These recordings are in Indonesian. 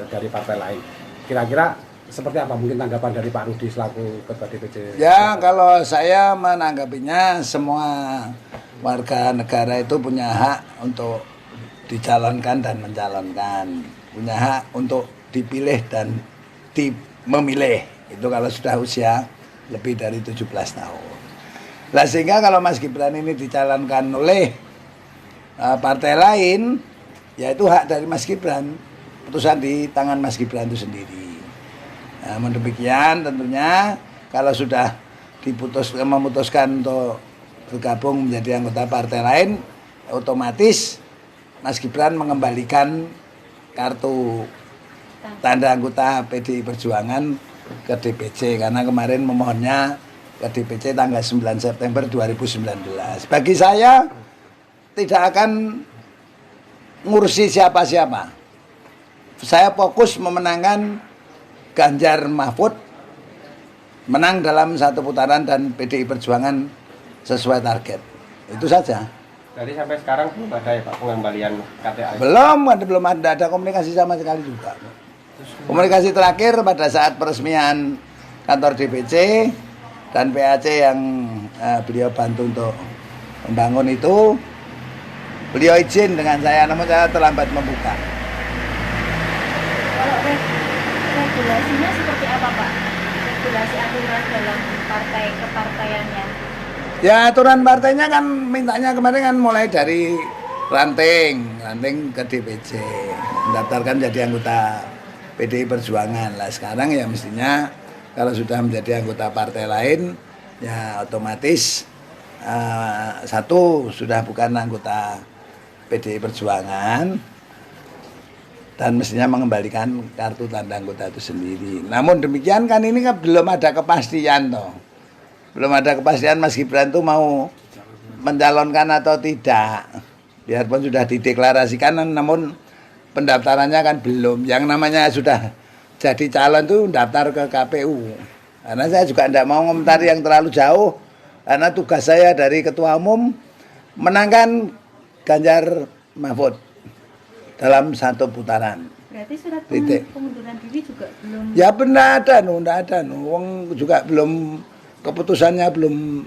dari partai lain. Kira-kira seperti apa mungkin tanggapan dari Pak Rudi selaku Ketua DPC? Ya, kalau saya menanggapinya semua warga negara itu punya hak untuk dicalonkan dan mencalonkan, punya hak untuk dipilih dan memilih. Itu kalau sudah usia lebih dari 17 tahun. Nah, sehingga kalau Mas Gibran ini dicalonkan oleh partai lain, ya itu hak dari Mas Gibran. Putusan di tangan Mas Gibran itu sendiri. Namun demikian tentunya kalau sudah memutuskan untuk bergabung menjadi anggota partai lain, otomatis Mas Gibran mengembalikan kartu tanda anggota PDI Perjuangan ke DPC karena kemarin memohonnya ke DPC tanggal 9 September 2019. Bagi saya tidak akan ngurusi siapa-siapa. Saya fokus memenangkan Ganjar Mahfud menang dalam satu putaran dan PDI Perjuangan sesuai target. Itu saja. Jadi sampai sekarang belum ada ya Pak pengembalian KTA? Belum ada komunikasi sama sekali juga. Komunikasi terakhir pada saat peresmian kantor DPC dan PAC yang beliau bantu untuk membangun itu, beliau izin dengan saya, namun saya terlambat membuka. Kalau regulasinya seperti apa Pak? Regulasi aturan dalam partai kepartaiannya? Ya aturan partainya kan mintanya kemarin kan mulai dari ranting ke DPC, mendaftarkan jadi anggota PDI Perjuangan. Lah sekarang ya mestinya kalau sudah menjadi anggota partai lain ya otomatis satu sudah bukan anggota PDI Perjuangan dan mestinya mengembalikan kartu tanda anggota itu sendiri. Namun demikian kan ini kan belum ada kepastian toh. Belum ada kepastian Mas Gibran itu mau mencalonkan atau tidak. Biarpun sudah dideklarasikan namun pendaftarannya kan belum. Yang namanya sudah jadi calon itu daftar ke KPU. Karena saya juga tidak mau komentar yang terlalu jauh karena tugas saya dari Ketua Umum menangkan Ganjar Mahfud dalam satu putaran. Berarti surat pengunduran diri juga belum? Ya benar ada, wong juga belum, keputusannya belum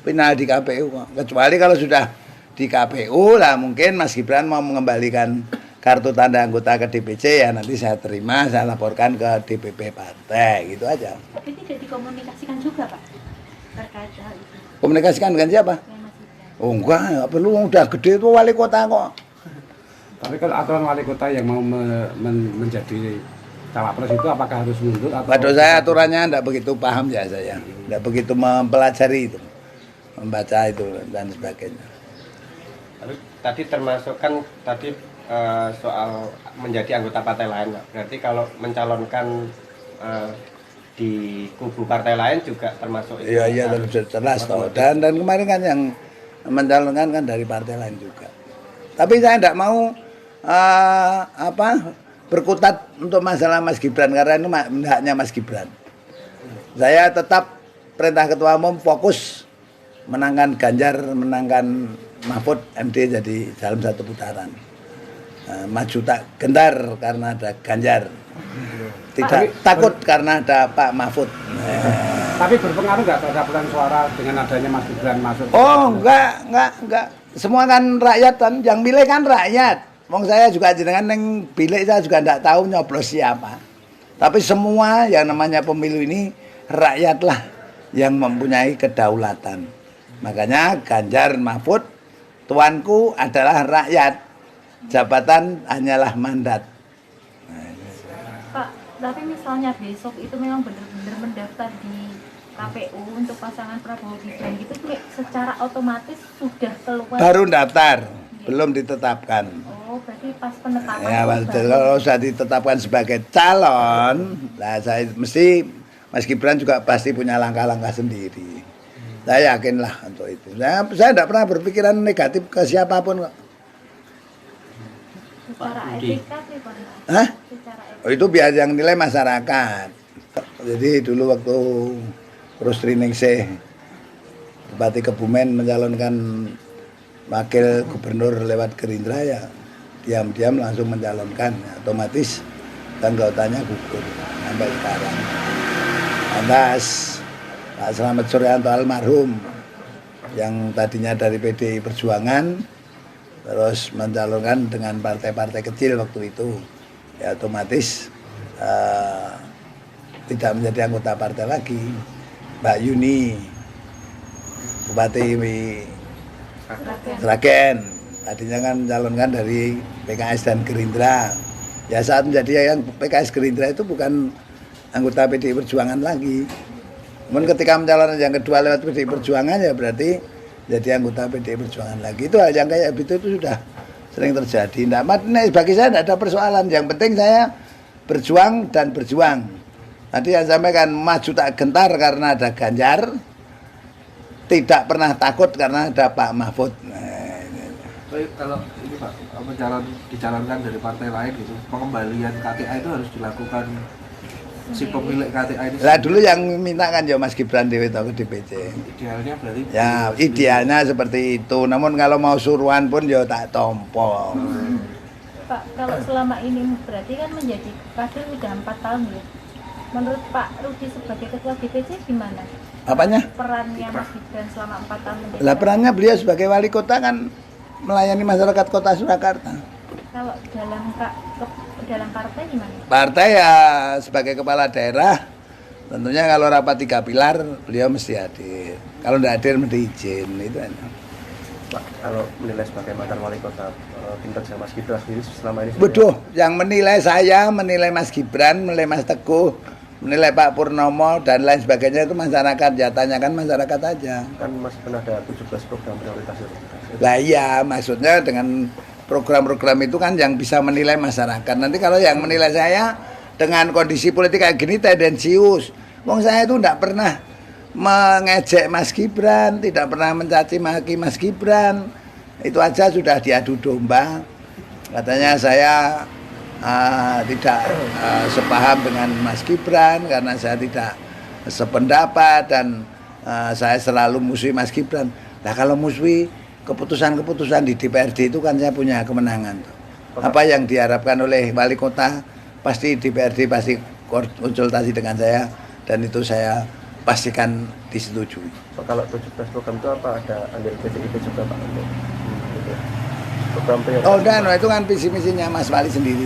final di KPU. Kecuali kalau sudah di KPU lah mungkin Mas Gibran mau mengembalikan kartu tanda anggota ke DPC ya nanti saya terima, saya laporkan ke DPP partai, gitu aja. Tapi tidak dikomunikasikan juga Pak terkait hal itu? Komunikasikan dengan siapa? Oh enggak perlu, udah gede itu wali kota kok. Tapi kalau aturan wali kota yang mau menjadi cawapres itu apakah harus mundur atau? Waduh saya aturannya tidak begitu paham ya saya, tidak begitu mempelajari itu, membaca itu dan sebagainya. Lalu tadi termasuk kan tadi soal menjadi anggota partai lain, berarti kalau mencalonkan di kubu partai lain juga termasuk itu? Iya jelas toh. Dan kemarin kan yang mencalonkan kan dari partai lain juga. Tapi saya tidak mau berkutat untuk masalah Mas Gibran karena itu haknya Mas Gibran. Saya tetap perintah Ketua Umum fokus menangkan Ganjar, menangkan Mahfud MD jadi dalam satu putaran. Maju tak gentar karena ada Ganjar, tidak takut karena ada Pak Mahfud. Tapi berpengaruh nggak terhadap perolehan suara dengan adanya Mas Gibran masuk? Oh enggak. Semua kan rakyat kan, yang milih kan rakyat. Wong saya juga jenengan neng bilik saya juga enggak tahu nyoblos siapa. Tapi semua yang namanya pemilu ini rakyatlah yang mempunyai kedaulatan. Makanya Ganjar Mahfud tuanku adalah rakyat. Jabatan hanyalah mandat. Pak, tapi misalnya besok itu memang benar-benar mendaftar di KPU untuk pasangan Prabowo Gibran gitu secara otomatis sudah keluar. Baru daftar, belum ditetapkan. Oh, berarti pas penetapan. Ya, kalau sudah ditetapkan sebagai calon, nah saya mesti Mas Gibran juga pasti punya langkah-langkah sendiri. Saya yakinlah untuk itu. Saya tidak pernah berpikiran negatif ke siapapun kok. Secara etika sih Pak. Hah? Secara etika. Oh, itu biar yang nilai masyarakat. Jadi dulu waktu Rusri Ningsih Bupati Kebumen mencalonkan wakil gubernur lewat Gerindra ya diam-diam langsung mencalonkan, otomatis anggotanya gugur sampai sekarang. Lantas Pak Slamet Suryanto almarhum yang tadinya dari PDI Perjuangan terus mencalonkan dengan partai-partai kecil waktu itu, ya otomatis tidak menjadi anggota partai lagi. Mbak Yuni, Bupati Sragen, tadinya kan mencalonkan dari PKS dan Gerindra. Ya saat menjadi yang PKS Gerindra itu bukan anggota PDI Perjuangan lagi. Namun ketika mencalonkan yang kedua lewat PDI Perjuangan ya berarti jadi anggota PDI Perjuangan lagi. Itu hal yang kayak begitu itu sudah sering terjadi. Nah, bagi saya tidak ada persoalan. Yang penting saya berjuang dan berjuang. Tadi yang sampaikan maju tak gentar karena ada Ganjar, tidak pernah takut karena ada Pak Mahfud. Tapi kalau ini Pak, dicalonkan dari partai lain gitu, pengembalian KTA itu harus dilakukan si pemilik KTA ini. Lah dulu yang minta kan ya Mas Gibran Dewi ke DPC. Idealnya berarti. Ya idealnya seperti itu. Namun kalau mau suruhan pun ya tak tompo. Pak, kalau selama ini berarti kan menjadi kader sudah 4 tahun ya. Menurut Pak Rudi sebagai ketua DPC gimana? Apanya? Perannya Mas Gibran selama 4 tahun menjadi. Lah perannya beliau sebagai wali kota kan melayani masyarakat kota Surakarta. Kalau dalam partai gimana? Partai ya sebagai kepala daerah tentunya kalau rapat 3 pilar beliau mesti hadir. Kalau tidak hadir mesti izin itu aja. Pak, kalau menilai sebagai mantan wali kota kinerja Mas Gibran sendiri selama ini. Bodoh, yang menilai saya, menilai Mas Gibran, menilai Mas Teguh, menilai Pak Purnomo dan lain sebagainya itu masyarakat, ya tanyakan masyarakat aja. Kan masih pernah ada 17 program prioritas itu. Lah iya, maksudnya dengan program-program itu kan yang bisa menilai masyarakat. Nanti kalau yang menilai saya dengan kondisi politik kayak gini tendensius. Wong saya itu tidak pernah mengejek Mas Gibran, tidak pernah mencaci maki Mas Gibran. Itu aja sudah diadu domba. Katanya saya tidak sepaham dengan Mas Gibran karena saya tidak sependapat dan saya selalu musuhi Mas Gibran. Nah kalau musuhi keputusan-keputusan di DPRD itu kan saya punya kemenangan. Apa yang diharapkan oleh wali kota pasti DPRD pasti konsultasi dengan saya dan itu saya pastikan disetujui. Kalau 17 program itu apa ada andil PDIP juga Pak untuk program prioritas? Oh dan itu kan visi misinya Mas Wali sendiri.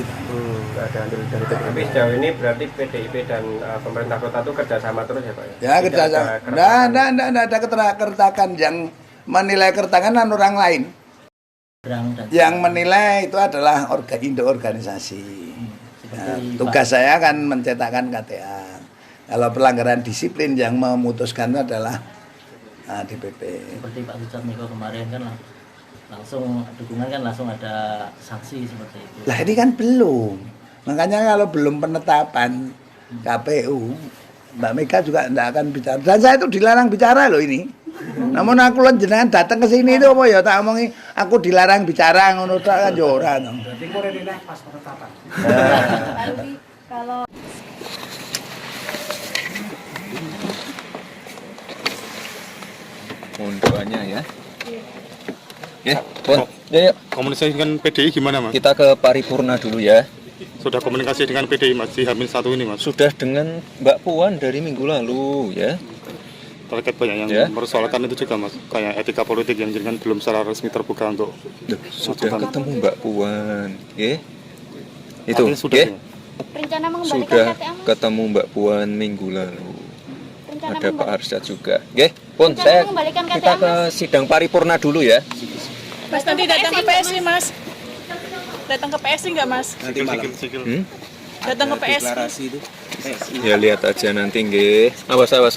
Ada andil dari PDIP. Tapi sejauh ini berarti PDIP dan pemerintah kota itu kerjasama terus ya Pak? Ya kerjasama. Tidak ada keterkaitan yang menilai kertakan orang lain. Yang menilai itu adalah organisasi. Ya, tugas saya kan mencetakkan KTA. Kalau pelanggaran disiplin yang memutuskan itu adalah DPP. Seperti Pak Richard Miko kemarin kan langsung dukungan kan langsung ada sanksi seperti itu. Lah ini kan belum. Makanya kalau belum penetapan KPU, Mbak Mega juga tidak akan bicara. Dan saya itu dilarang bicara loh ini. Namun aku jenengan datang ke sini itu apa ya tak omongi aku dilarang bicara ngono tak kan yo ora. Berarti kok rene pas penetapan. Kalau Mohon doanya ya. Ya, Pon. Ya, yuk. Komunikasi dengan PDI gimana Mas? Kita ke paripurna dulu ya. Sudah komunikasi dengan PDI Mas di H-1 ini Mas? Sudah dengan Mbak Puan dari minggu lalu ya. Terkait banyak yang mempersoalkan itu juga Mas, kayak etika politik yang jenengan belum secara resmi terbuka untuk sudah ketemu Mbak Puan, ya. Itu, sudah, ya. Rencana mengembalikan Sudah KTA, Mas? ketemu Mbak Puan minggu lalu. Rencana Ada Pak Arsyad juga. Oke, Pun, saya mengembalikan KTA, kita ke Mas? sidang paripurna dulu ya. Mas nanti datang ke PSI Mas. Datang ke PSI nggak Mas? Nanti malam. Datang ke PSI. Ya lihat aja nanti nggih. Awas. Roda.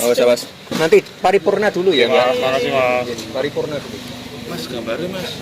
Awas. Nanti paripurna dulu ya, Mbak. Makasih Mas. Paripurna dulu. Mas gambarnya Mas.